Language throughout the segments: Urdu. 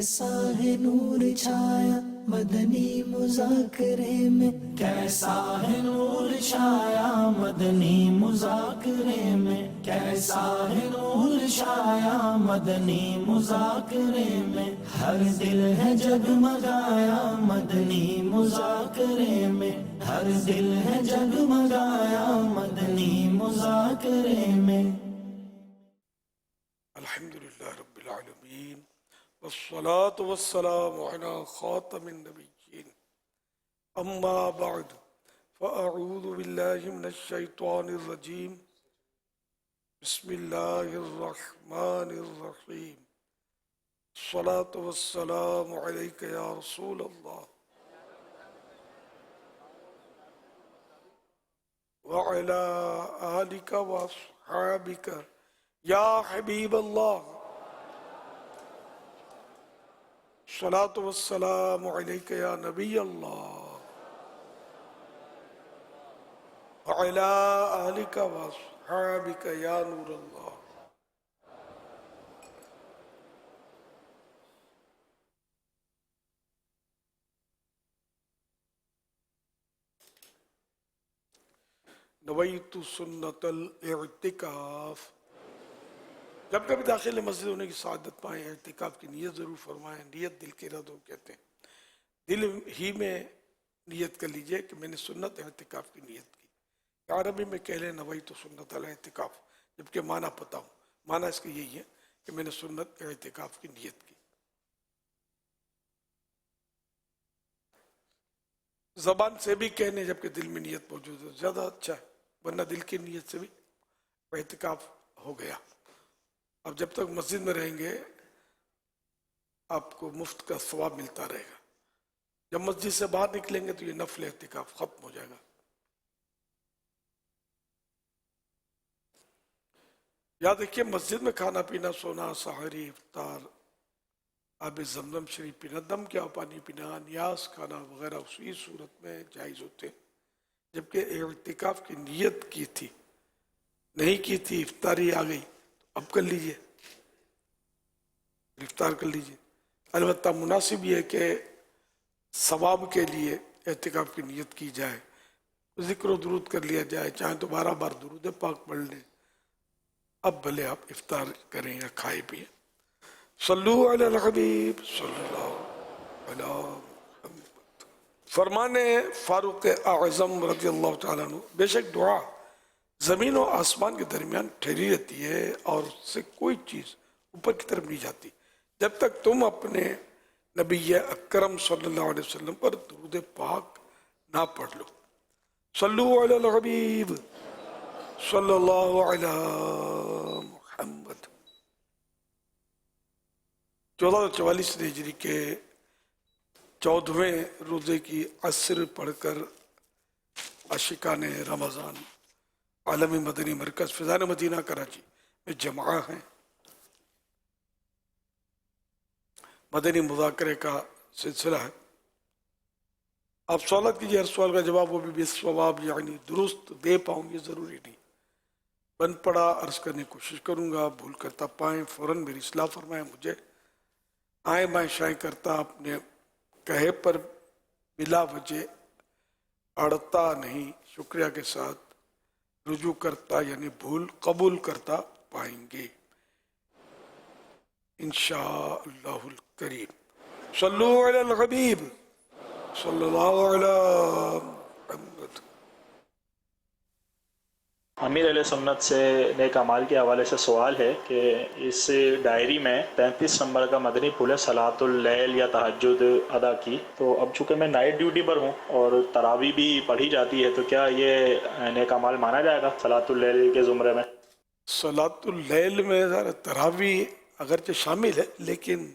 کیسا ہے نور چھایا مدنی مذاکرے میں، کیسا ہے نور چھایا مدنی مذاکرے میں، کیسا ہے نور چھایا مدنی مذاکرے میں، ہر دل ہے جگمگایا مدنی مذاکرے میں، ہر دل ہے جگمگایا مدنی مذاکرے میں۔ الحمدللہ رب العالمین والصلاة والسلام علی خاتم النبیین، اما بعد فاعوذ باللہ من الشیطان الرجیم، بسم اللہ الرحمن الرحیم، الصلاة والسلام علیک یا رسول اللہ وعلی آلک واصحابک یا حبیب اللہ، الصلاة والسلام علیک یا نبی اللہ وعلی آلک واصحابک یا نور اللہ۔ نویت سنت الاعتکاف، جب کبھی داخل مسجد ہونے کی سعادت پائیں اعتکاف کی نیت ضرور فرمائیں۔ نیت دل کے ارادوں کہتے ہیں، دل ہی میں نیت کر لیجئے کہ میں نے سنت اعتکاف کی نیت کی۔ عربی میں کہہ لیں نویت سنت الاعتکاف، جبکہ معنی پتہ ہوں، معنی اس کا یہی ہے کہ میں نے سنت اعتکاف کی نیت کی۔ زبان سے بھی کہنے جبکہ دل میں نیت موجود ہے زیادہ اچھا ہے، ورنہ دل کی نیت سے بھی اعتکاف ہو گیا۔ اب جب تک مسجد میں رہیں گے آپ کو مفت کا ثواب ملتا رہے گا، جب مسجد سے باہر نکلیں گے تو یہ نفل اعتکاف ختم ہو جائے گا۔ یاد رکھیے مسجد میں کھانا پینا، سونا، سحری، افطار، آب زمزم شریف پینا، دم کیا پانی پینا، نیاز کھانا وغیرہ اسی صورت میں جائز ہوتے ہیں جبکہ اعتکاف کی نیت کی تھی، نہیں کی تھی افطاری آ گئی تو اب کر لیجئے، افطار کر لیجئے۔ البتہ مناسب یہ ہے کہ ثواب کے لیے اعتکاف کی نیت کی جائے، ذکر و درود کر لیا جائے، چاہیں تو 12 بار درود پاک پڑھ لیں، اب بھلے آپ افطار کریں یا کھائے پیئیں۔ صلو علی الحبیب صلی اللہ علیہ محمد۔ فرمان فاروق اعظم رضی اللہ تعالیٰ عنہ، بے شک دعا زمین و آسمان کے درمیان ٹھہری رہتی ہے اور اس سے کوئی چیز اوپر کی طرف نہیں جاتی جب تک تم اپنے نبی اکرم صلی اللہ علیہ وسلم پر درود پاک نہ پڑھ لو۔ صلو علی الحبیب صلی اللہ علیہ محمد۔ 1444 ہجری کے 14ویں روزے کی عصر پڑھ کر عاشقان رمضان عالمی مدنی مرکز فیضان مدینہ کراچی میں جمع ہیں۔ مدنی مذاکرے کا سلسلہ ہے۔ آپ سوالات کیجئے، ہر سوال کا جواب وہ بھی بے ثواب یعنی درست دے پاؤں یہ ضروری نہیں، بن پڑا عرض کرنے کی کوشش کروں گا، بھول کرتا پائیں فوراً میری اصلاح فرمائیں مجھے، آئیں بائیں شائیں کرتا اپنے کہے پر بلا وجہ اڑتا نہیں، شکریہ کے ساتھ رجوع کرتا یعنی بھول قبول کرتا پائیں گے انشاءاللہ الکریم۔ صلو علی الحبیب صلی اللہ علیہ محمد۔ امیر علیہ سنت سے نیک اعمال کے حوالے سے سوال ہے کہ اس ڈائری میں 35 نمبر کا مدنی پھول ہے صلاۃ اللیل یا تہجد ادا کی، تو اب چونکہ میں نائٹ ڈیوٹی پر ہوں اور تراویح بھی پڑھی جاتی ہے تو کیا یہ نیک اعمال مانا جائے گا صلاۃ اللیل کے زمرے میں؟ صلاۃ اللیل میں تراویح اگرچہ شامل ہے لیکن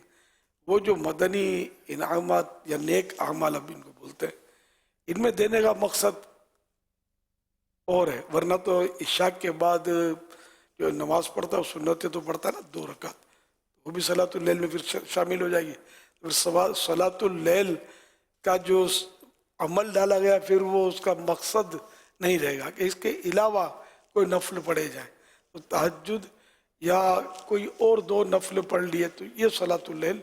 وہ جو مدنی انعامات یا نیک اعمال اب ان کو بولتے ہیں ان میں دینے کا مقصد اور ہے، ورنہ تو عشاء کے بعد جو نماز پڑھتا ہے سنتیں تو پڑھتا ہے نا 2 رکعت، وہ بھی صلاۃ اللیل میں پھر شامل ہو جائے گی۔ پھر صلاۃ اللیل کا جو عمل ڈالا گیا پھر وہ اس کا مقصد نہیں رہے گا کہ اس کے علاوہ کوئی نفل پڑھے جائیں، تو تہجد یا کوئی اور 2 نفل پڑھ لیے تو یہ صلاۃ اللیل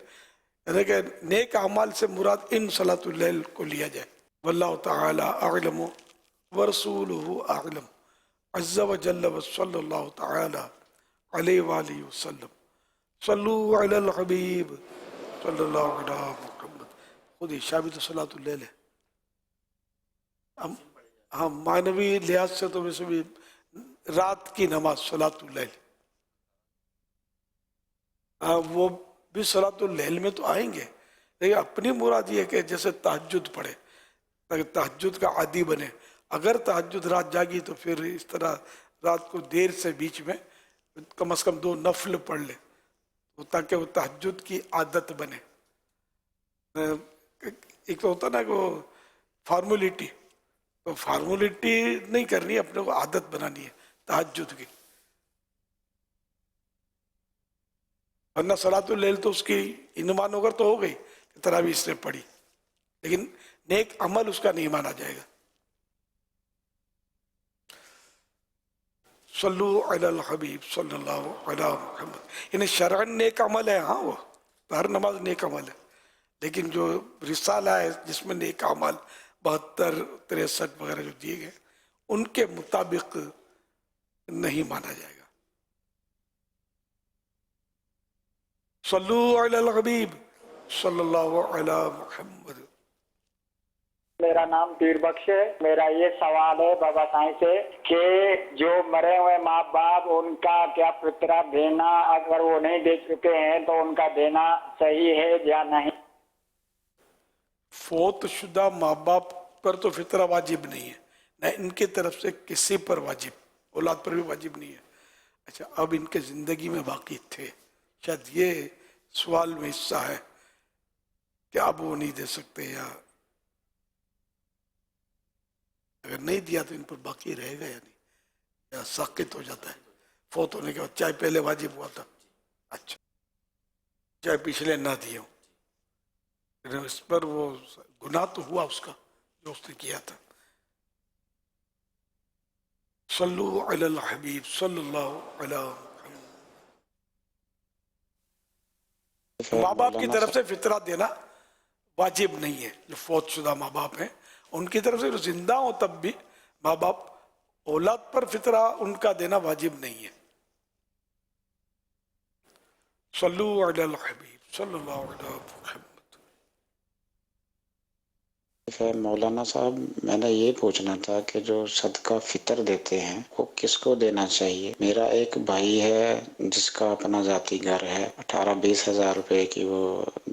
یعنی کہ نیک اعمال سے مراد ان صلاۃ اللیل کو لیا جائے. واللہ تعالی اعلم ورسولہ اعلم عز وجل وصلی اللہ تعالی علیہ وآلہ وسلم. صلو علی الحبیب صلی اللہ علیہ محمد. خود عشاء بھی تو صلاۃ اللیل ہے. ہاں معنوی لحاظ سے تو ویسے بھی رات کی نماز صلاۃ اللیل، وہ بھی صلاۃ اللیل میں تو آئیں گے، لیکن اپنی مراد یہ کہ جیسے تہجد پڑھے تاکہ تہجد کا عادی بنے. اگر تہجد رات جاگی تو پھر اس طرح رات کو دیر سے بیچ میں کم از کم 2 نفل پڑھ لے تاکہ وہ تہجد کی عادت بنے. ایک تو ہوتا نا کہ وہ فارمولیٹی، تو فارمولیٹی نہیں کرنی، اپنے کو عادت بنانی ہے تہجد کی. ورنہ صلاۃ اللیل تو اس کی انمان وغیرہ تو ہو گئی کہ تراویح اس نے پڑھی، لیکن نیک عمل اس کا نہیں مانا جائے گا. صلو علی الحبیب صلی اللہ علی محمد. یعنی شرعن نیک عمل ہے، ہاں وہ ہر نماز نیک عمل ہے، لیکن جو رسالہ ہے جس میں نیک عمل 72 63 وغیرہ جو دیے گئے ان کے مطابق نہیں مانا جائے گا. صلو علی الحبیب صلی اللہ علی محمد. میرا نام پیر بخش ہے. میرا یہ سوال ہے بابا سائیں سے کہ جو مرے ہوئے ماں باپ ان کا کیا فطرہ دینا، اگر وہ نہیں دے چکے ہیں تو ان کا دینا صحیح ہے یا نہیں؟ فوت شدہ ماں باپ پر تو فطرہ واجب نہیں ہے، نہ ان کی طرف سے کسی پر واجب، اولاد پر بھی واجب نہیں ہے. اچھا اب ان کے زندگی میں باقی تھے، شاید یہ سوال میں حصہ ہے کہ اب وہ نہیں دے سکتے، یا اگر نہیں دیا تو ان پر باقی رہے گا یا نہیں، یا ساقط ہو جاتا ہے فوت ہونے کے بعد، چاہے پہلے واجب ہوا تھا، اچھا چاہے پچھلے نہ دیے ہوں، اس پر وہ گناہ تو ہوا اس کا جو اس نے کیا تھا. صلو علی الحبیب صلی اللہ علی محمد. ماں باپ کی طرف سے فطرہ دینا واجب نہیں ہے. جو فوت شدہ ماں باپ ہیں ان کی طرف سے جو زندہ ہوں تب بھی ماں باپ، اولاد پر فطرہ ان کا دینا واجب نہیں ہے. صلو علی الحبیب صلی اللہ علیہ محمد. مولانا صاحب میں نے یہ پوچھنا تھا کہ جو صدقہ فطر دیتے ہیں وہ کس کو دینا چاہیے؟ میرا ایک بھائی ہے جس کا اپنا ذاتی گھر ہے، 18-20 ہزار روپے کی وہ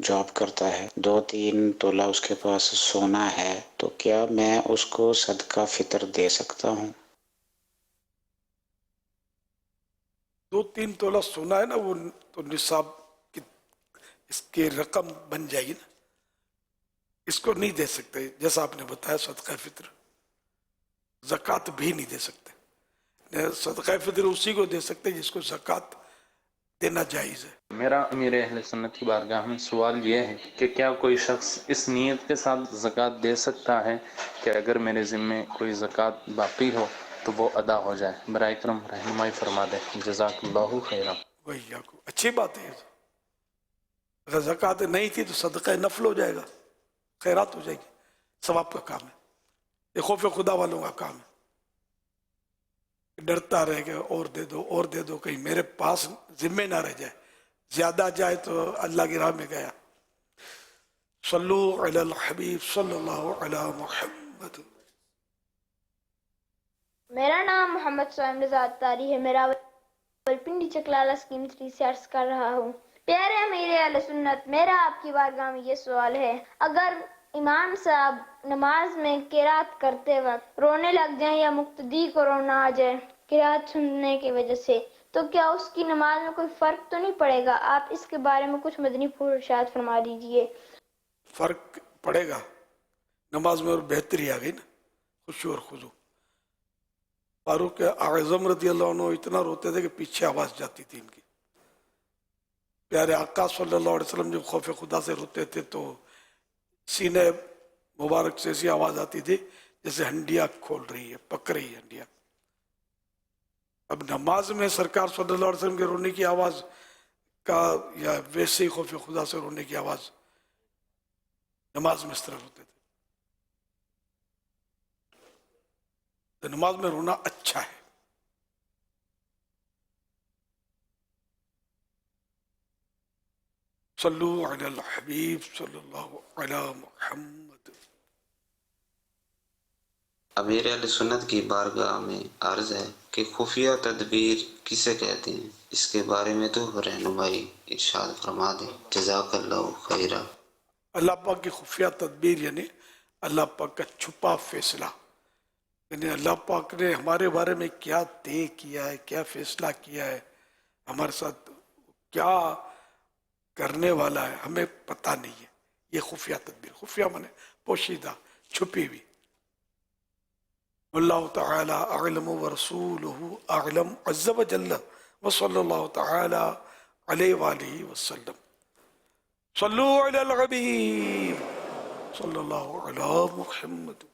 جاب کرتا ہے، 2-3 تولہ اس کے پاس سونا ہے، تو کیا میں اس کو صدقہ فطر دے سکتا ہوں؟ 2-3 تولہ سونا ہے نا، وہ تو نصاب کی اس کی رقم بن جائے گی نا، اس کو نہیں دے سکتے. جیسا آپ نے بتایا صدقہ فطر، زکوٰۃ بھی نہیں دے سکتے. صدقہ فطر اسی کو دے سکتے جس کو زکوٰۃ دینا جائز ہے. میرا امیر اہل سنت کی بارگاہ میں سوال یہ ہے کہ کیا کوئی شخص اس نیت کے ساتھ زکوٰۃ دے سکتا ہے کہ اگر میرے ذمے کوئی زکوٰۃ باقی ہو تو وہ ادا ہو جائے؟ برائے کرم رہنمائی فرما دیں، جزاک اللہ خیرا. وہی آپ کو اچھی بات ہے. اگر زکوٰۃ نہیں تھی تو صدقہ نفل ہو جائے گا، خیرات ہو جائے گی، ثواب کا کام ہے. یہ خوف خدا والوں کا کام ہے، ڈرتا رہے گا اور دے دو اور دے دو، کہیں میرے پاس ذمے نہ رہ جائے، زیادہ جائے تو اللہ کی راہ میں گیا. صلو علی الحبیب صلی اللہ علی محمد. میرا نام محمد سویم رضا تاری ہے. میرا پنڈی چکلالہ اسکیم 3 سے عرض کر رہا ہوں. پیارے امیر اہل سنت، میرا آپ کی بارگاہ میں یہ سوال ہے، اگر امام صاحب نماز میں قرات کرتے وقت رونے لگ جائیں یا مقتدی کو رونا آ جائے قرات سننے کی وجہ سے، تو کیا اس کی نماز میں کوئی فرق تو نہیں پڑے گا؟ آپ اس کے بارے میں کچھ مدنی پھول ارشاد فرما دیجئے. فرق پڑے گا نماز میں، اور بہتری آ گئی نا، خشوع اور خضوع. فاروق اعظم رضی اللہ عنہ اتنا روتے تھے کہ پیچھے آواز جاتی تھی ان کی. پیارے آقا صلی اللہ علیہ وسلم جب خوف خدا سے روتے تھے تو سینے مبارک سے ایسی آواز آتی تھی جیسے ہنڈیا کھول رہی ہے، پک رہی ہے ہنڈیا. اب نماز میں سرکار صلی اللہ علیہ وسلم کے رونے کی آواز کا یا ویسے ہی خوف خدا سے رونے کی آواز نماز میں اس طرح روتے تھے. تو نماز میں رونا اچھا ہے. صلو علی الحبیب صلی اللہ علی محمد. امیر اہل سنت کی بارگاہ میں عرض ہے کہ خفیہ تدبیر کسے کہتے ہیں؟ اس کے بارے میں تو رہنمائی ارشاد فرما دیں. جزاک اللہ خیرہ. اللہ پاک کی خفیہ تدبیر یعنی اللہ پاک کا چھپا فیصلہ، یعنی اللہ پاک نے ہمارے بارے میں کیا طے کیا ہے، کیا فیصلہ کیا ہے، ہمارے ساتھ کیا کرنے والا ہے، ہمیں پتہ نہیں ہے. یہ خفیہ تدبیر. خفیہ مانے پوشیدہ، چھپی ہوئی. اللہ تعالی اعلم ورسولہ اعلم عز وجل وصلی اللہ تعالی علیہ وآلہ وسلم. صلو علی الحبیب صلی اللہ علی محمد.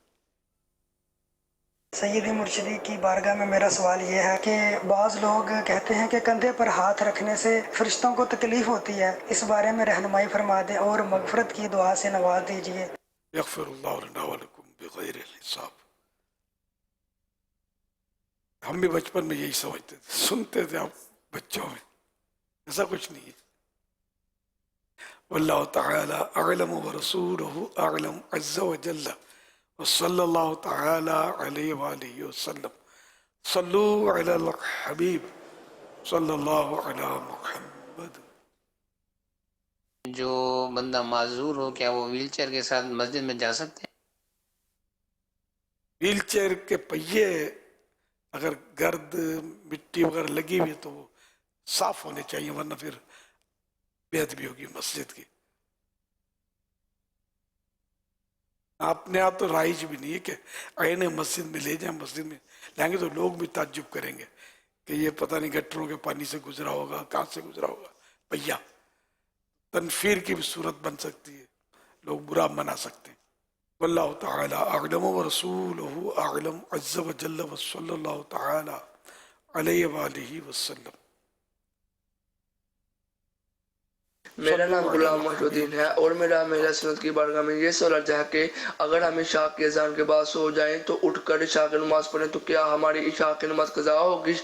سیدی مرشدی کی بارگاہ میں میرا سوال یہ ہے کہ بعض لوگ کہتے ہیں کہ کندھے پر ہاتھ رکھنے سے فرشتوں کو تکلیف ہوتی ہے، اس بارے میں رہنمائی فرما دیں اور مغفرت کی دعا سے نواز دیجیے. یغفر اللہ لنا ولکم بغیر حساب. ہم بھی بچپن میں یہی سمجھتے تھے، سنتے تھے آپ بچوں میں، ایسا کچھ نہیں ہے. واللہ تعالی اعلم ورسولہ اعلم عز وجل وصلی اللہ تعالی علیہ وآلہ وسلم. صلو علی الحبیب صلی اللہ علی محمد. جو بندہ معذور ہو کیا وہ ویل چیئر کے ساتھ مسجد میں جا سکتے ہیں؟ ویل چیئر کے پہیے اگر گرد مٹی وغیرہ لگی ہوئی ہے تو وہ صاف ہونے چاہیے، ورنہ پھر بے ادبی ہوگی مسجد کی. آپ نے آپ تو رائج بھی نہیں ہے کہ آئین مسجد میں لے جائیں. مسجد میں لائیں گے تو لوگ بھی تعجب کریں گے کہ یہ پتہ نہیں گٹروں کے پانی سے گزرا ہوگا، کہاں سے گزرا ہوگا. پہیا تنفیر کی بھی صورت بن سکتی ہے، لوگ برا منا سکتے ہیں. واللہ تعالی اعلم ورسولہ اعلم عز وجل وصلی اللہ تعالی علیہ وآلہ وسلم. میرا نام غلام محمودین ہے اور میرا میرا سنت کی بارگاہ میں یہ سوال ہے کہ اگر ہم عشاء کی اذان کے بعد سو جائیں تو اٹھ کر عشاء کی نماز پڑھیں تو کیا ہماری عشاء کی نماز قضا ہوگی؟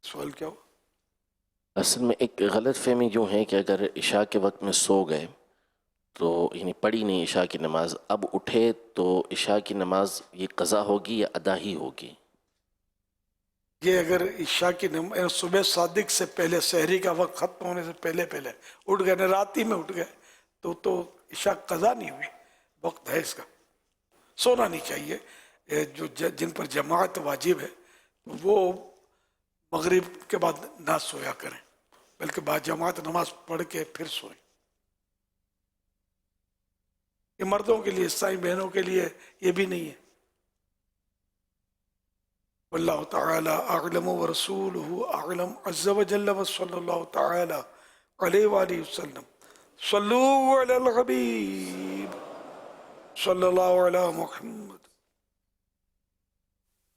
سوال کیا ہو؟ اصل میں ایک غلط فہمی یوں ہے کہ اگر عشاء کے وقت میں سو گئے تو یعنی پڑھی نہیں عشاء کی نماز، اب اٹھے تو عشاء کی نماز یہ قضا ہوگی یا ادا ہی ہوگی؟ یہ اگر عشاء کی نماز صبح صادق سے پہلے، سحری کا وقت ختم ہونے سے پہلے اٹھ گئے، رات ہی میں اٹھ گئے تو عشاء قضا نہیں ہوئی، وقت ہے اس کا. سونا نہیں چاہیے. جو جن پر جماعت واجب ہے وہ مغرب کے بعد نہ سویا کریں، بلکہ بعد جماعت نماز پڑھ کے پھر سوئیں. یہ مردوں کے لیے، عیسائی بہنوں کے لیے یہ بھی نہیں ہے. واللہ تعالی اعلم ورسولہ اعلم عز وجل وصلی اللہ تعالی علیہ وآلہ وسلم. صلو علی الحبیب صلی اللہ علی محمد.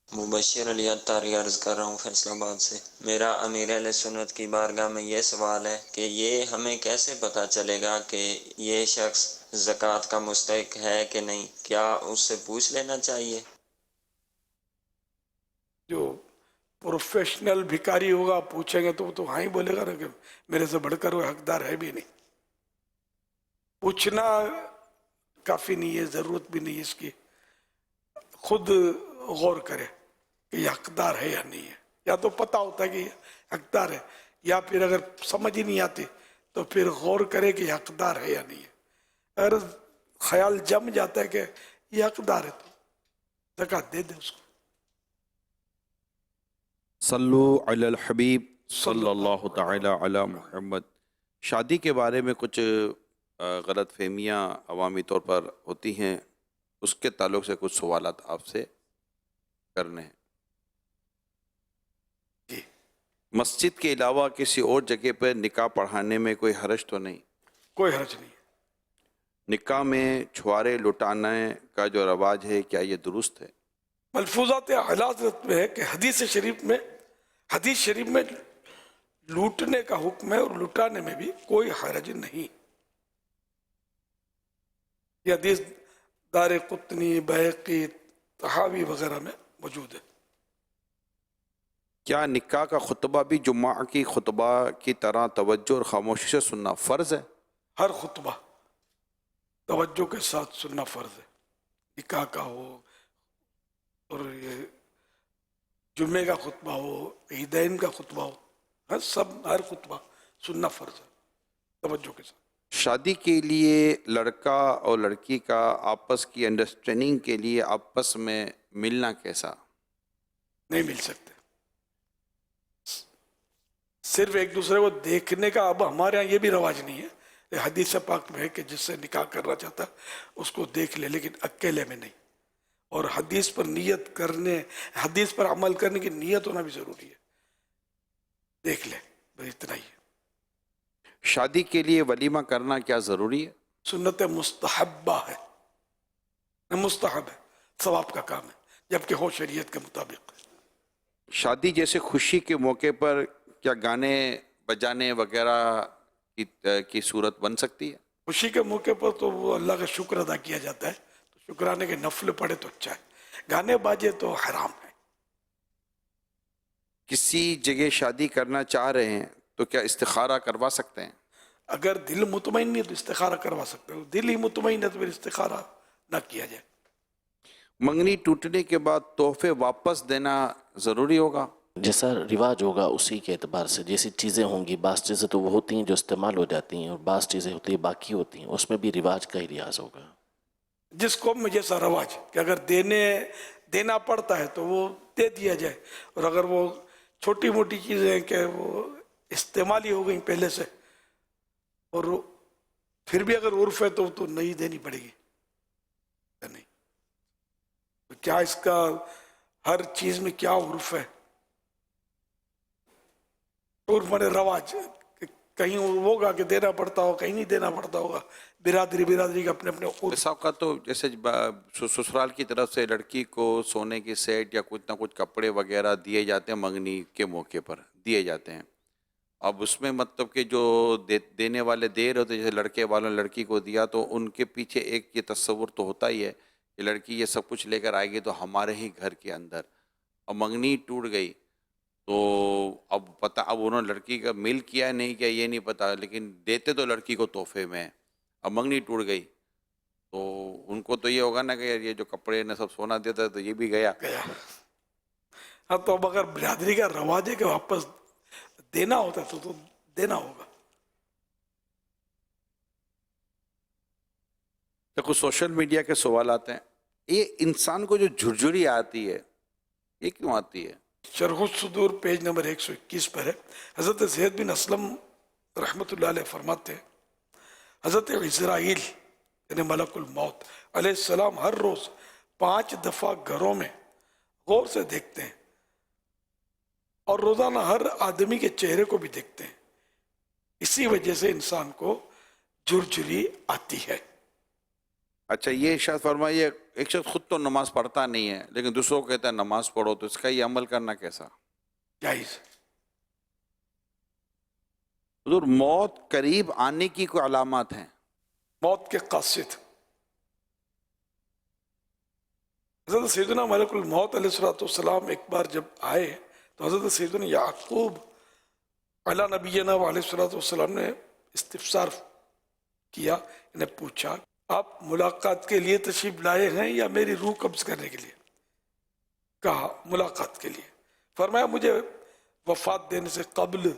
مبشر علی عطاری عرض کر رہا ہوں فیصل آباد سے. میرا امیر اہل سنت کی بارگاہ میں یہ سوال ہے کہ یہ ہمیں کیسے پتہ چلے گا کہ یہ شخص زکوٰۃ کا مستحق ہے کہ نہیں؟ کیا اس سے پوچھ لینا چاہیے؟ جو پروفیشنل بھکاری ہوگا پوچھیں گے تو وہ تو ہاں ہی بولے گا نا کہ میرے سے بڑھ کر وہ حقدار ہے بھی نہیں. پوچھنا کافی نہیں ہے، ضرورت بھی نہیں اس کی. خود غور کرے کہ یہ حقدار ہے یا نہیں ہے. یا تو پتہ ہوتا ہے کہ یہ حقدار ہے، یا پھر اگر سمجھ ہی نہیں آتی تو پھر غور کرے کہ یہ حقدار ہے یا نہیں ہے. اگر خیال جم جاتا ہے کہ یہ حقدار ہے تو زکوٰۃ دے دے اس کو. صلو علی الحبیب صلی اللہ تعالی علی محمد. شادی کے بارے میں کچھ غلط فہمیاں عوامی طور پر ہوتی ہیں، اس کے تعلق سے کچھ سوالات آپ سے کرنے ہیں. جی. مسجد کے علاوہ کسی اور جگہ پر نکاح پڑھانے میں کوئی حرج تو نہیں؟ کوئی حرج نہیں. نکاح میں چھوارے لٹانے کا جو رواج ہے کیا یہ درست ہے؟ ملفوظات اعلیٰ حضرت میں ہے کہ حدیث شریف میں لوٹنے کا حکم ہے اور لٹانے میں بھی کوئی حرج نہیں. یہ حدیث دار قطنی، بیہقی، طحاوی وغیرہ میں موجود ہے۔ کیا نکاح کا خطبہ بھی جمعہ کی خطبہ کی طرح توجہ اور خاموشی سے سننا فرض ہے؟ ہر خطبہ توجہ کے ساتھ سننا فرض ہے، نکاح کا ہو اور یہ جمعے کا خطبہ ہو، عیدین کا خطبہ ہو، ہر خطبہ سننا فرض ہے توجہ کے ساتھ۔ شادی کے لیے لڑکا اور لڑکی کا آپس کی انڈرسٹینڈنگ کے لیے آپس میں ملنا کیسا؟ نہیں مل سکتے، صرف ایک دوسرے کو دیکھنے کا اب ہمارے ہاں یہ بھی رواج نہیں ہے۔ حدیث پاک میں ہے کہ جس سے نکاح کرنا چاہتا ہے اس کو دیکھ لے، لیکن اکیلے میں نہیں۔ اور حدیث پر نیت کرنے، حدیث پر عمل کرنے کی نیت ہونا بھی ضروری ہے۔ دیکھ لے، بس اتنا ہی ہے۔ شادی کے لیے ولیمہ کرنا کیا ضروری ہے؟ سنت مستحبہ ہے، مستحب ہے، ثواب کا کام ہے، جبکہ ہو شریعت کے مطابق۔ شادی جیسے خوشی کے موقع پر کیا گانے بجانے وغیرہ کی صورت بن سکتی ہے؟ خوشی کے موقع پر تو وہ اللہ کا شکر ادا کیا جاتا ہے، تو شکرانے کے نفل پڑے تو اچھا ہے، گانے باجے تو حرام ہے۔ کسی جگہ شادی کرنا چاہ رہے ہیں تو کیا استخارہ کروا سکتے ہیں؟ اگر دل مطمئن نہیں ہے تو استخارہ کروا سکتے ہو، دل ہی مطمئن ہے تو پھر استخارہ نہ کیا جائے۔ منگنی ٹوٹنے کے بعد تحفے واپس دینا ضروری ہوگا؟ جیسا رواج ہوگا اسی کے اعتبار سے، جیسی چیزیں ہوں گی، بعض چیزیں تو وہ ہوتی ہیں جو استعمال ہو جاتی ہیں اور بعض چیزیں ہوتی ہیں باقی ہوتی ہیں، اس میں بھی رواج کا ہی لحاظ ہوگا۔ جس قوم میں جیسا رواج کہ اگر دینا پڑتا ہے تو وہ دے دیا جائے، اور اگر وہ چھوٹی موٹی چیزیں ہیں کہ وہ استعمالی ہو گئیں پہلے سے اور پھر بھی اگر عرف ہے تو نہیں دینی پڑے گی۔ نہیں تو کیا اس کا ہر چیز میں کیا عرف ہے؟ عرف مانے رواج، کہیں ہوگا کہ دینا پڑتا ہو، کہیں نہیں دینا پڑتا ہوگا، برادری کا اپنے اپنے عرف۔ ایسا کا تو جیسے سسرال کی طرف سے لڑکی کو سونے کی سیٹ یا کچھ نہ کچھ کپڑے وغیرہ دیے جاتے ہیں، منگنی کے موقع پر دیے جاتے ہیں۔ اب اس میں مطلب کہ جو دینے والے دے رہے ہوتے، جیسے لڑکے والوں نے لڑکی کو دیا تو ان کے پیچھے ایک یہ تصور تو ہوتا ہی ہے کہ لڑکی یہ سب کچھ لے کر آئے گی تو ہمارے ہی گھر کے اندر، اور منگنی ٹوٹ گئی تو اب انہوں نے لڑکی کا میل کیا نہیں کیا یہ نہیں پتا، لیکن دیتے تو لڑکی کو تحفے میں، اب منگنی ٹوٹ گئی تو ان کو تو یہ ہوگا نا کہ یہ جو کپڑے نے سب سونا دیتا ہے تو یہ بھی گیا۔ ہاں تو اب اگر برادری کا رواج ہے کہ واپس دینا ہوتا ہے تو دینا ہوگا۔ دیکھو سوشل میڈیا کے سوال آتے ہیں، یہ انسان کو جو جھرجھری آتی ہے یہ کیوں آتی ہے؟ شرح الصدور پیج نمبر 121 پر ہے۔ حضرت زید بن اسلم رحمۃ اللہ علیہ فرماتے ہیں، حضرت عزرائیل یعنی ملک الموت علیہ السلام ہر روز 5 دفعہ گھروں میں غور سے دیکھتے ہیں اور روزانہ ہر آدمی کے چہرے کو بھی دیکھتے ہیں، اسی وجہ سے انسان کو جھرجھری آتی ہے۔ اچھا یہ ارشاد فرمائیے، ایک شخص خود تو نماز پڑھتا نہیں ہے لیکن دوسروں کو کہتا ہے نماز پڑھو، تو اس کا یہ عمل کرنا کیسا؟ جائز۔ حضور موت قریب آنے کی کوئی علامات ہیں؟ موت کے قاصد حضرت سیدنا ملک الموت علیہ السلام ایک بار جب آئے تو حضرت سیدنا یعقوب علیہ نبینا علیہ السلام نے استفسار کیا، انہیں پوچھا آپ ملاقات کے لیے تشریف لائے ہیں یا میری روح قبض کرنے کے لیے؟ کہا ملاقات کے لیے۔ فرمایا مجھے وفات دینے سے قبل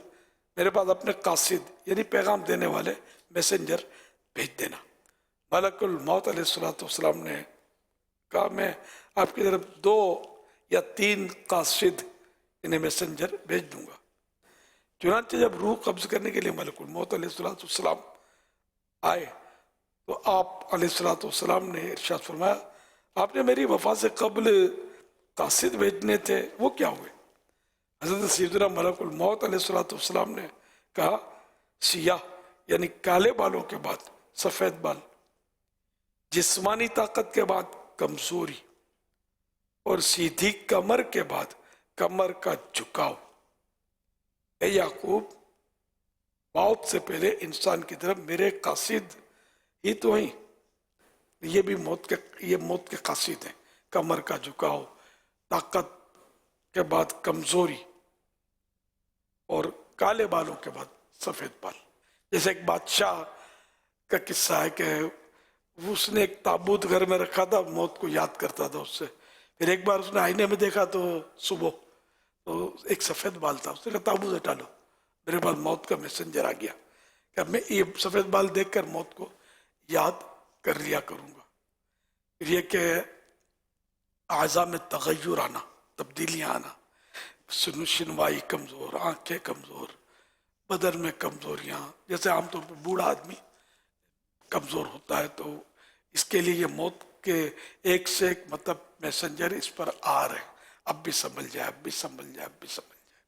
میرے پاس اپنے قاصد یعنی پیغام دینے والے میسنجر بھیج دینا۔ ملک الموت علیہ السلام نے کہا میں آپ کی طرف 2 یا 3 قاصد انہیں میسنجر بھیج دوں گا۔ چنانچہ جب روح قبض کرنے کے لیے ملک الموت علیہ السلام آئے تو آپ علیہ السلام نے ارشاد فرمایا آپ نے میری وفات سے قبل قاصد بھیجنے تھے، وہ کیا ہوئے؟ حضرت سیدنا ملک الموت علیہ السلام نے کہا سیاہ یعنی کالے بالوں کے بعد سفید بال، جسمانی طاقت کے بعد کمزوری، اور سیدھی کمر کے بعد کمر کا جھکاؤ۔ اے یعقوب موت سے پہلے انسان کی طرف میرے قاصد ہی تو ہیں، یہ بھی موت کے قاصد ہیں. کمر کا جھکاؤ, طاقت کے بعد کمزوری, اور کالے بالوں کے بعد سفید بال. جیسے ایک بادشاہ کا قصہ ہے کہ اس نے ایک تابوت گھر میں رکھا تھا, موت کو یاد کرتا تھا اس سے. پھر ایک بار اس نے آئینے میں دیکھا تو صبح تو ایک سفید بال تھا. اس نے کہا تابوت ہٹا لو, میرے پاس موت کا میسنجر آ گیا کہ میں یہ سفید بال دیکھ کر موت کو یاد کر لیا کروں گا. پھر یہ کہ اعضاء میں تغیر آنا, تبدیلیاں آنا, شنوائی کمزور, آنکھیں کمزور, بدن میں کمزوریاں. جیسے عام طور پہ بوڑھا آدمی کمزور ہوتا ہے, تو اس کے لیے یہ موت کے ایک سے ایک مطلب میسنجر اس پر آ رہے ہیں. اب بھی سنبھل جائے, اب بھی سنبھل جائے, اب بھی سنبھل جائے.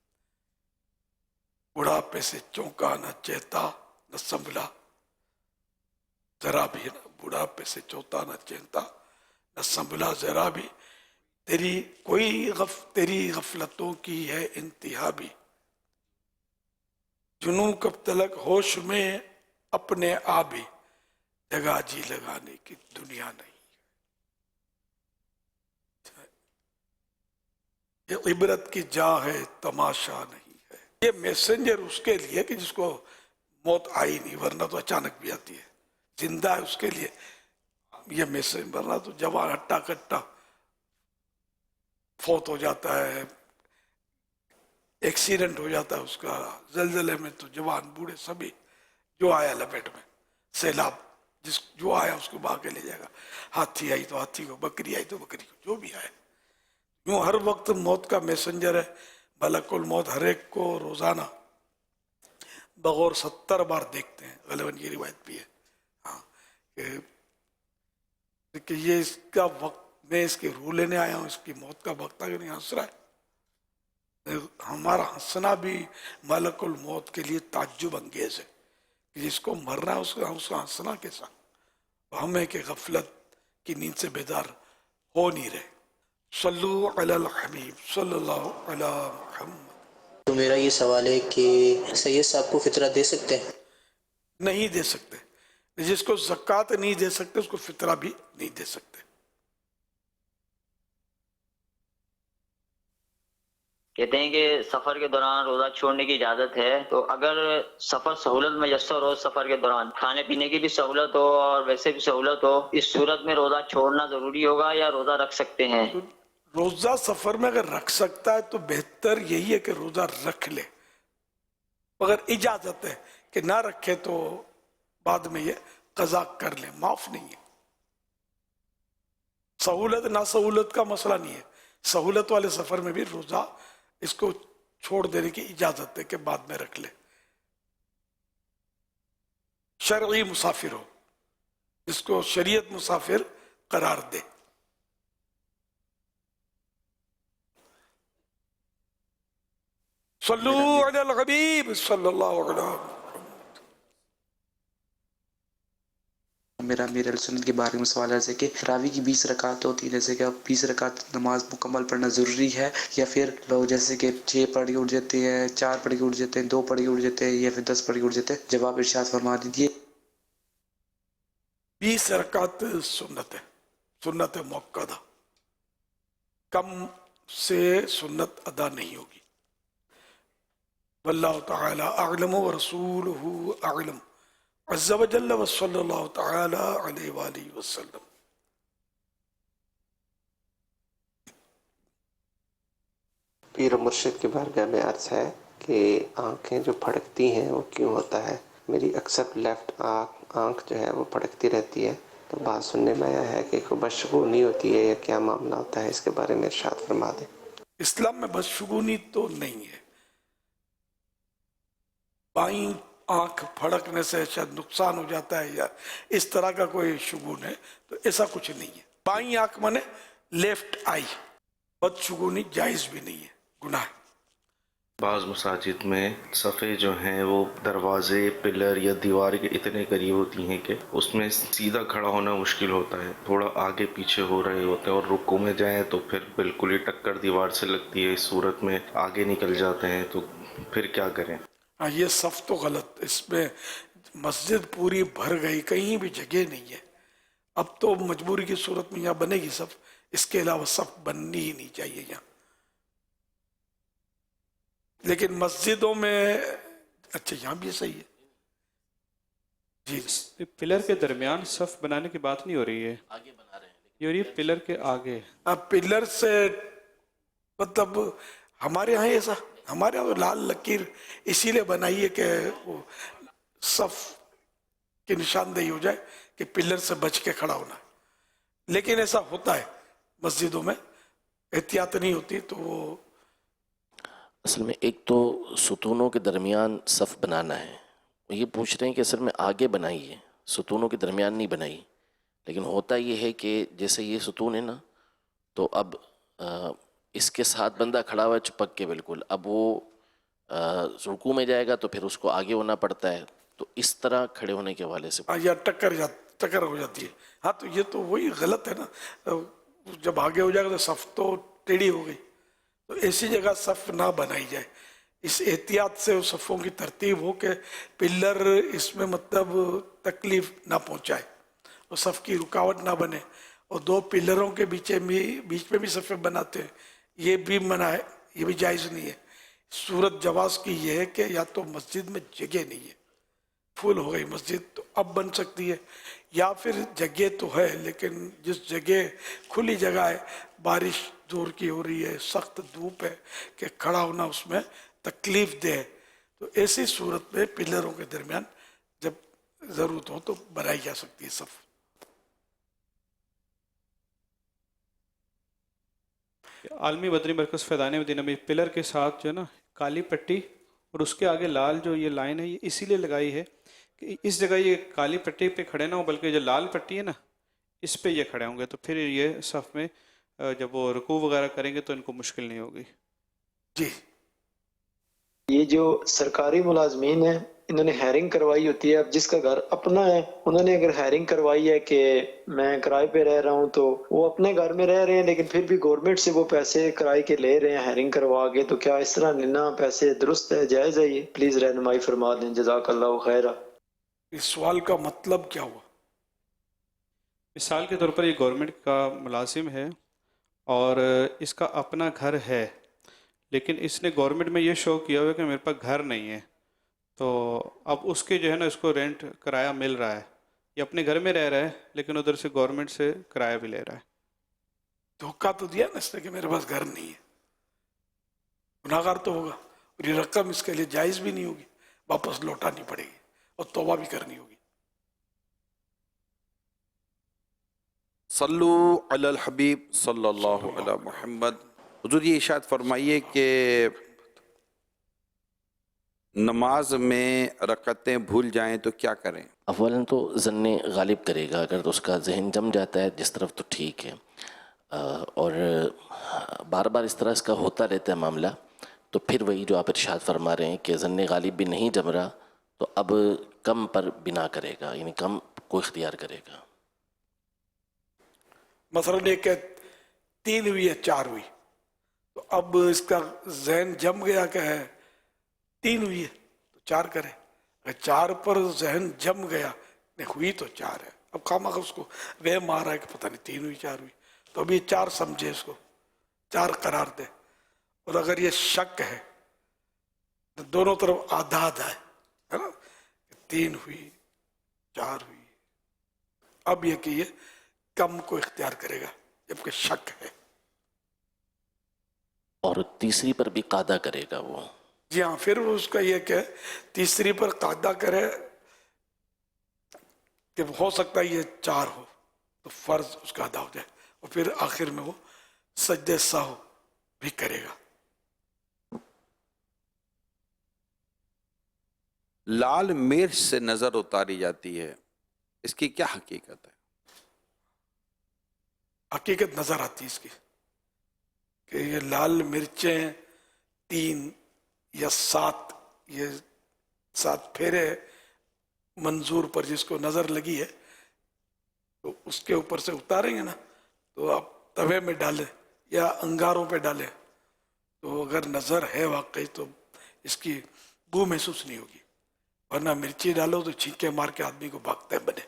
بڑھاپے سے چونکا نہ چہتا نہ سنبھلا ذرا بھی, نہ بڑھاپے سے چوتا نہ چہتا نہ سنبھلا ذرا بھی. تیری غفلتوں کی ہے انتہا بھی. جنوں کب تلک ہوش میں اپنے آ بھی, جگہ جی لگانے کی دنیا نہیں. یہ عبرت کی جا ہے, تماشا نہیں ہے. یہ میسنجر اس کے لیے کہ جس کو موت آئی نہیں, ورنہ تو اچانک بھی آتی ہے. زندہ ہے اس کے لیے یہ میسنجر, ورنہ تو جوان ہٹا کٹا فوت ہو جاتا ہے, ایکسیڈنٹ ہو جاتا ہے اس کا, زلزلے میں تو جوان بوڑھے سبھی جو آیا لپیٹ میں, سیلاب جو آیا اس کو بہا کے لے جائے گا. ہاتھی آئی تو ہاتھی کو, بکری آئی تو بکری کو, جو بھی آئے. یوں ہر وقت موت کا میسنجر ہے. ملک الموت ہر ایک کو روزانہ بغور 70 بار دیکھتے ہیں. غالباً یہ روایت بھی ہے ہاں کہ یہ اس کا وقت, میں اس کی روح لینے آیا ہوں, اس کی موت کا وقت آ کے نہیں ہنس رہا ہے. ہمارا ہنسنا بھی ملک الموت کے لیے تعجب انگیز ہے کہ جس کو مرنا ہے اس کا ہنسنا کیسا. ہمیں کہ غفلت کی نیند سے بیدار ہو نہیں رہے. صلو علی الحبیب صلی اللہ علی محمد. تو میرا یہ سوال ہے کہ سید صاحب کو فطرہ دے سکتے ہیں؟ نہیں دے سکتے. جس کو زکوٰۃ نہیں دے سکتے اس کو فطرہ بھی نہیں دے سکتے. کہتے ہیں کہ سفر کے دوران روزہ چھوڑنے کی اجازت ہے, تو اگر سفر سہولت میسر ہو, سفر کے دوران کھانے پینے کی بھی سہولت ہو اور ویسے بھی سہولت ہو, اس صورت میں روزہ چھوڑنا ضروری ہوگا یا روزہ رکھ سکتے ہیں؟ روزہ سفر میں اگر رکھ سکتا ہے تو بہتر یہی ہے کہ روزہ رکھ لے. اگر اجازت ہے کہ نہ رکھے تو بعد میں یہ قضا کر لے, معاف نہیں ہے. سہولت نہ سہولت کا مسئلہ نہیں ہے. سہولت والے سفر میں بھی روزہ اس کو چھوڑ دینے کی اجازت ہے کہ بعد میں رکھ لے. شرعی مسافر ہو, جس کو شریعت مسافر قرار دے. صلو علی الحبیب صلی اللہ علیہ وسلم. میرا امیر اہل سنت کے بارے میں سوال ہے جیسے کہ تراویح کی 20 رکعت ہوتی ہے, جیسے کہ اب 20 رکعت نماز مکمل پڑھنا ضروری ہے یا پھر لوگ جیسے کہ 6 پڑھ کے اٹھ جاتے ہیں, 4 پڑھ کے اٹھ جاتے ہیں, 2 پڑھ کے اٹھ جاتے ہیں یا پھر 10 پڑھ کے اٹھ جاتے ہیں؟ جواب ارشاد فرما دیجیے. 20 رکعت سنت ہے, سنت موقدہ, کم سے سنت ادا نہیں ہوگی. واللہ تعالی اعلم ورسولہ اعلم عز و جل وصلی اللہ تعالی علیہ وآلہ وسلم. پیر و مرشد کے بارگاہ میں عرض ہے کہ آنکھیں جو پھڑکتی ہیں وہ کیوں ہوتا ہے؟ میری اکثر لیفٹ آنکھ جو ہے وہ پھڑکتی رہتی ہے, تو بات سننے میں آیا ہے کہ کوئی بدشگونی ہوتی ہے یا کیا معاملہ ہوتا ہے, اس کے بارے میں ارشاد فرما دیں. اسلام میں بدشگونی تو نہیں ہے. بائیں آنکھ پھڑکنے سے شاید نقصان ہو جاتا ہے یا اس طرح کا کوئی شگون ہے, تو ایسا کچھ نہیں ہے. بائیں آنکھ مانے لیفٹ آئی, بدشگونی جائز بھی نہیں ہے, گناہ ہے. بعض مساجد میں صفیں جو ہیں وہ دروازے, پلر یا دیوار کے اتنے قریب ہوتی ہیں کہ اس میں سیدھا کھڑا ہونا مشکل ہوتا ہے, تھوڑا آگے پیچھے ہو رہے ہوتے ہیں, اور رکوع میں جائیں تو پھر بالکل ہی ٹکر دیوار سے لگتی ہے, اس صورت میں آگے نکل جاتے ہیں, تو پھر کیا کریں؟ ہاں یہ صف تو غلط, اس میں مسجد پوری بھر گئی, کہیں بھی جگہ نہیں ہے, اب تو مجبوری کی صورت میں یہاں بنے گی صف، اس کے علاوہ صف بننی ہی نہیں چاہیے یہاں. لیکن مسجدوں میں اچھا یہاں بھی صحیح ہے جی. پلر کے درمیان صف بنانے کی بات نہیں ہو رہی ہے، آگے بنا رہے ہیں. یہ ہو رہی ہے پلر کے آگے. اب پلر سے مطلب ہمارے یہاں ایسا، ہمارے یہاں تو لال لکیر اسی لیے بنائی ہے کہ وہ صف کی نشاندہی ہو جائے کہ پلر سے بچ کے کھڑا ہونا ہے. لیکن ایسا ہوتا ہے مسجدوں میں، احتیاط نہیں ہوتی تو وہ. اصل میں ایک تو ستونوں کے درمیان صف بنانا ہے، وہ یہ پوچھ رہے ہیں کہ اصل میں آگے بنائی ہے، ستونوں کے درمیان نہیں بنائی. لیکن ہوتا یہ ہے کہ جیسے یہ ستون ہے نا، تو اب اس کے ساتھ بندہ کھڑا ہوا ہے چپک کے بالکل، اب وہ رکوع میں جائے گا تو پھر اس کو آگے ہونا پڑتا ہے. تو اس طرح کھڑے ہونے کے حوالے سے یا ٹکر ہو جاتی ہے. ہاں تو یہ تو وہی غلط ہے نا، جب آگے ہو جائے گا تو صف تو ٹیڑھی ہو گئی. تو ایسی جگہ صف نہ بنائی جائے، اس احتیاط سے اس صفوں کی ترتیب ہو کہ پلر اس میں مطلب تکلیف نہ پہنچائے اور صف کی رکاوٹ نہ بنے. اور دو پلروں کے بیچ میں بھی صفیں بناتے ہیں، یہ بھی منع ہے، یہ بھی جائز نہیں ہے. صورت جواز کی یہ ہے کہ یا تو مسجد میں جگہ نہیں ہے، فل ہو گئی مسجد تو اب بن سکتی ہے، یا پھر جگہ تو ہے لیکن جس جگہ کھلی جگہ ہے، بارش زور کی ہو رہی ہے، سخت دھوپ ہے کہ کھڑا ہونا اس میں تکلیف دہ ہے، تو ایسی صورت میں پلروں کے درمیان جب ضرورت ہو تو بنائی جا سکتی ہے صف. عالمی مدنی مرکز فیضان مدینہ میں پلر کے ساتھ جو ہے نا کالی پٹی اور اس کے آگے لال جو یہ لائن ہے، یہ اسی لیے لگائی ہے کہ اس جگہ یہ کالی پٹی پہ کھڑے نہ ہوں، بلکہ جو لال پٹی ہے نا اس پہ یہ کھڑے ہوں گے، تو پھر یہ صف میں جب وہ رکوع وغیرہ کریں گے تو ان کو مشکل نہیں ہوگی. جی یہ جو سرکاری ملازمین ہیں انہوں نے ہائرنگ کروائی ہوتی ہے، اب جس کا گھر اپنا ہے انہوں نے اگر ہائرنگ کروائی ہے کہ میں کرائے پہ رہ رہا ہوں، تو وہ اپنے گھر میں رہ رہے ہیں لیکن پھر بھی گورنمنٹ سے وہ پیسے کرائے کے لے رہے ہیں ہائرنگ کروا کے، تو کیا اس طرح لینا پیسے درست ہے، جائز ہے؟ یہ پلیز رہنمائی فرما دیں، جزاک اللہ خیر. اس سوال کا مطلب کیا ہوا؟ مثال کے طور پر یہ گورنمنٹ کا ملازم ہے اور اس کا اپنا گھر ہے، لیکن اس نے گورنمنٹ میں یہ شو کیا ہوا ہے کہ میرے پاس گھر نہیں ہے، تو اب اس کے جو ہے نا اس کو رینٹ کرایہ مل رہا ہے، یہ اپنے گھر میں رہ رہا ہے لیکن ادھر سے گورنمنٹ سے کرایہ بھی لے رہا ہے. دھوکہ تو دیا نا اس نے کہ میرے پاس گھر نہیں ہے، گناہگار تو ہوگا، اور یہ رقم اس کے لیے جائز بھی نہیں ہوگی، واپس لوٹانی پڑے گی اور توبہ بھی کرنی ہوگی. صلو علی الحبیب صلی اللہ علی محمد. حضور یہ ارشاد فرمائیے کہ نماز میں رکعتیں بھول جائیں تو کیا کریں؟ اولاً تو ظن غالب کرے گا، اگر تو اس کا ذہن جم جاتا ہے جس طرف تو ٹھیک ہے، اور بار بار اس طرح اس کا ہوتا رہتا ہے معاملہ، تو پھر وہی جو آپ ارشاد فرما رہے ہیں کہ ظن غالب بھی نہیں جم رہا تو اب کم پر بنا کرے گا، یعنی کم کو اختیار کرے گا. مثلاً ایک 3 ہوئی ہے 4 ہوئی، تو اب اس کا ذہن جم گیا کہ ہے 3 ہوئی ہے تو 4 کرے. اگر 4 پر ذہن جم گیا نہیں ہوئی تو 4 ہے، اب خامخواہ اس کو وہم آ رہا ہے کہ پتہ نہیں 3 ہوئی 4 ہوئی، تو اب یہ 4 سمجھے، اس کو 4 قرار دے. اور اگر یہ شک ہے تو دونوں طرف آدھا آدھا ہے نا، 3 ہوئی 4 ہوئی، اب یہ کہ یہ کم کو اختیار کرے گا جبکہ شک ہے. اور تیسری پر بھی قاعدہ کرے گا وہ. جی ہاں، پھر وہ اس کا یہ کہ تیسری پر قاعدہ کرے کہ ہو سکتا ہے یہ 4 ہو تو فرض اس کا ادا ہو جائے، اور پھر آخر میں وہ سجدہ سہو بھی کرے گا. لال مرچ سے نظر اتاری جاتی ہے، اس کی کیا حقیقت ہے؟ حقیقت نظر آتی ہے اس کی کہ یہ لال مرچیں 3 یا 7، یہ 7 پھیرے منظور پر جس کو نظر لگی ہے تو اس کے اوپر سے اتاریں گے نا، تو آپ توے میں ڈالیں یا انگاروں پہ ڈالیں، تو اگر نظر ہے واقعی تو اس کی بو محسوس نہیں ہوگی، ورنہ مرچی ڈالو تو چھینکے مار کے آدمی کو بھاگتے بنے.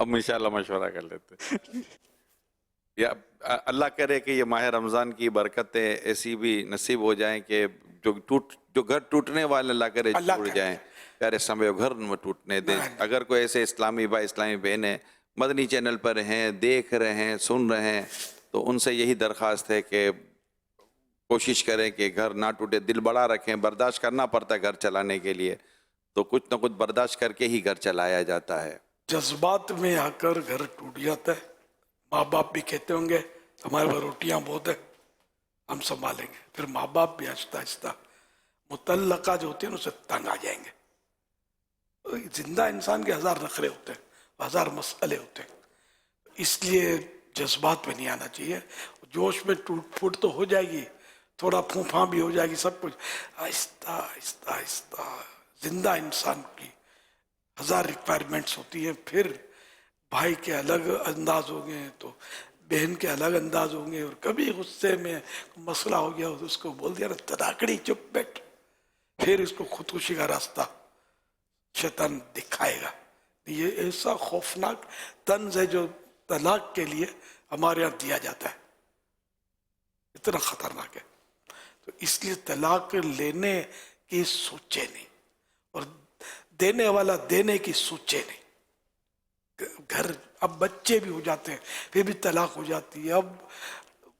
اب انشاءاللہ مشورہ کر لیتے ہیں. یا اللہ کرے کہ یہ ماہ رمضان کی برکتیں ایسی بھی نصیب ہو جائیں کہ جو گھر ٹوٹنے والے اللہ کرے ٹوٹ جائیں. پیارے سمے گھر میں ٹوٹنے دیں. اگر کوئی ایسے اسلامی بھائی اسلامی بہنیں مدنی چینل پر ہیں، دیکھ رہے ہیں، سن رہے ہیں، تو ان سے یہی درخواست ہے کہ کوشش کریں کہ گھر نہ ٹوٹے. دل بڑا رکھیں. برداشت کرنا پڑتا ہے گھر چلانے کے لیے، تو کچھ نہ کچھ برداشت کر کے ہی گھر چلایا جاتا ہے. جذبات میں آ کر گھر ٹوٹ جاتا ہے. ماں باپ بھی کہتے ہوں گے ہمارے پاس روٹیاں بہت ہیں، ہم سنبھالیں گے. پھر ماں باپ بھی آہستہ آہستہ متعلقہ جو ہوتے ہیں اسے تنگ آ جائیں گے. زندہ انسان کے ہزار نخرے ہوتے ہیں، ہزار مسئلے ہوتے ہیں. اس لیے جذبات میں نہیں آنا چاہیے. جوش میں ٹوٹ پھوٹ تو ہو جائے گی، تھوڑا پھونپھاں بھی ہو جائے گی، سب کچھ آہستہ آہستہ آہستہ. زندہ انسان کی ہزار ریکوائرمنٹس ہوتی ہیں. پھر بھائی کے الگ انداز ہوں گے تو بہن کے الگ انداز ہوں گے. اور کبھی غصے میں مسئلہ ہو گیا تو اس کو بول دیا نا تداکڑی چپ بیٹھ، پھر اس کو خودکشی کا راستہ شیطان دکھائے گا. یہ ایسا خوفناک طنز ہے جو طلاق کے لیے ہمارے یہاں دیا جاتا ہے، اتنا خطرناک ہے. تو اس لیے طلاق لینے کی سوچے نہیں، اور دینے والا دینے کی سوچے نہیں. گھر اب بچے بھی ہو جاتے ہیں پھر بھی طلاق ہو جاتی ہے. اب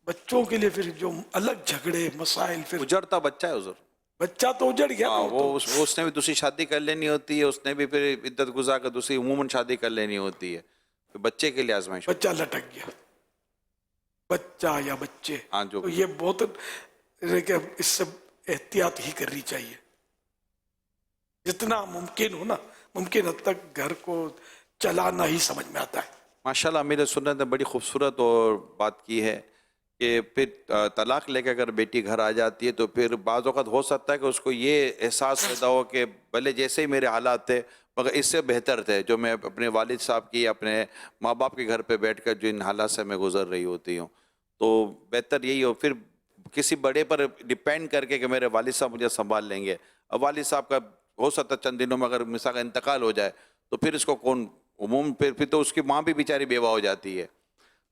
بچوں کے لیے پھر جو الگ جھگڑے مسائل، پھر اجڑتا بچہ ہے حضور. بچہ تو اجڑ گیا. وہ اس نے بھی دوسری شادی کر لینی ہوتی ہے، اس نے بھی پھر عدت گزار کر دوسری عموماً شادی کر لینی ہوتی ہے. بچے کے لیے آزمائش. بچہ لٹک گیا، بچہ یا بچے. ہاں جو تو یہ بہت اس سے احتیاط ہی کرنی چاہیے جتنا ممکن ہو نا. ممکن حد تک گھر کو چلانا ہی سمجھ میں آتا ہے. ماشاءاللہ امیر سنت نے بڑی خوبصورت اور بات کی ہے کہ پھر طلاق لے کے اگر بیٹی گھر آ جاتی ہے تو پھر بعض اوقات ہو سکتا ہے کہ اس کو یہ احساس پیدا ہو کہ بھلے جیسے ہی میرے حالات تھے مگر اس سے بہتر تھے جو میں اپنے والد صاحب کی اپنے ماں باپ کے گھر پہ بیٹھ کر جو ان حالات سے میں گزر رہی ہوتی ہوں. تو بہتر یہی ہو پھر کسی بڑے پر ڈپینڈ کر کے کہ میرے والد صاحب مجھے سنبھال لیں گے. اب والد صاحب کا ہو سکتا ہے چند دنوں میں اگر مثال کا انتقال ہو جائے تو پھر اس کو کون پھر تو اس کی ماں بھی بیچاری بیوہ ہو جاتی ہے.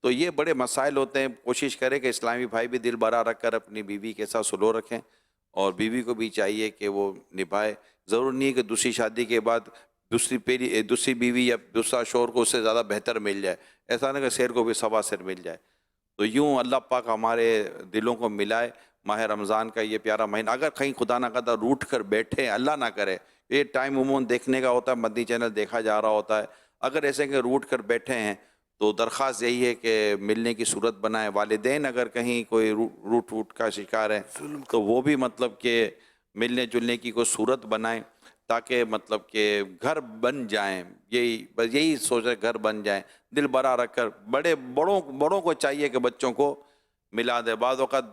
تو یہ بڑے مسائل ہوتے ہیں. کوشش کریں کہ اسلامی بھائی بھی دل بڑا رکھ کر اپنی بیوی کے ساتھ سلوک رکھیں، اور بیوی کو بھی چاہیے کہ وہ نبھائے. ضرور نہیں کہ دوسری شادی کے بعد دوسری بیوی یا دوسرا شوہر کو اس سے زیادہ بہتر مل جائے. ایسا نہ کہ شیر کو بھی سوا سیر مل جائے. تو یوں اللہ پاک ہمارے دلوں کو ملائے. ماہ رمضان کا یہ پیارا مہینہ اگر کہیں خدا نہ خدا روٹھ کر بیٹھے، اللہ نہ کرے، یہ ٹائم عموماً دیکھنے کا ہوتا ہے، مدنی چینل دیکھا جا رہا ہوتا ہے. اگر ایسے کہ روٹ کر بیٹھے ہیں تو درخواست یہی ہے کہ ملنے کی صورت بنائیں. والدین اگر کہیں کوئی روٹ کا شکار ہے تو وہ بھی مطلب کہ ملنے جلنے کی کوئی صورت بنائیں تاکہ مطلب کہ گھر بن جائیں. یہی سوچ رہے گھر بن جائیں. دل بڑا رکھ کر بڑوں کو چاہیے کہ بچوں کو ملا دے. بعض اوقات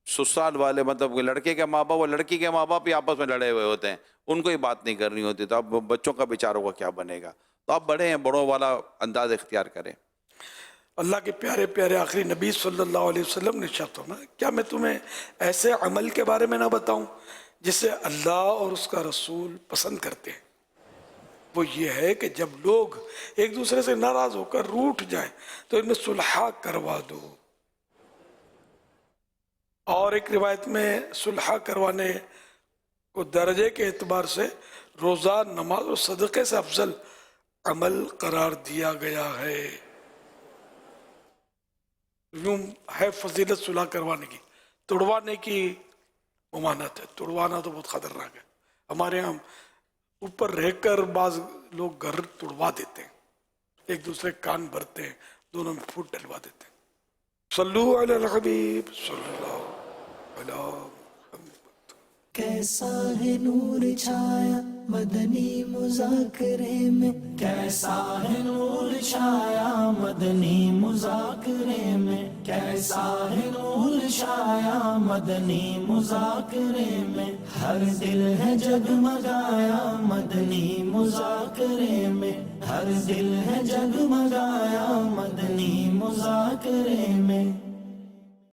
سسرال والے مطلب لڑکے کے ماں باپ اور لڑکی کے ماں باپ ہی آپس میں لڑے ہوئے ہوتے ہیں، ان کو ہی بات نہیں کرنی ہوتی. تو اب بچوں کا بیچاروں کا کیا بنے گا؟ تو آپ بڑے ہیں، بڑوں والا انداز اختیار کریں. اللہ کے پیارے پیارے آخری نبی صلی اللہ علیہ وسلم نے ارشاد فرمایا، کیا میں تمہیں ایسے عمل کے بارے میں نہ بتاؤں جسے اللہ اور اس کا رسول پسند کرتے ہیں؟ وہ یہ ہے کہ جب لوگ ایک دوسرے سے ناراض ہو کر روٹھ جائیں تو ان میں صلح کروا دو. اور ایک روایت میں صلح کروانے کو درجے کے اعتبار سے روزہ، نماز اور صدقے سے افضل عمل قرار دیا گیا ہے. یوں ہے فضیلت صلح کروانے کی. توڑوانے کی ممانعت ہے. توڑوانا تو بہت خطرناک ہے. ہمارے یہاں اوپر رہ کر بعض لوگ گھر توڑوا دیتے ہیں، ایک دوسرے کان بھرتے ہیں، دونوں میں پھوٹ ڈلوا دیتے ہیں. صلو علی الحبیب صلی اللہ علیہ وسلم. کیسا ہے نور چھایا مدنی مذاکرے میں، کیسا ہے نور چھایا مدنی مذاکرے میں، کیسا ہے نور چھایا مدنی مذاکرے میں. ہر دل ہے جگمگایا مدنی مذاکرے میں، ہر دل ہے جگمگایا مدنی مذاکرے میں.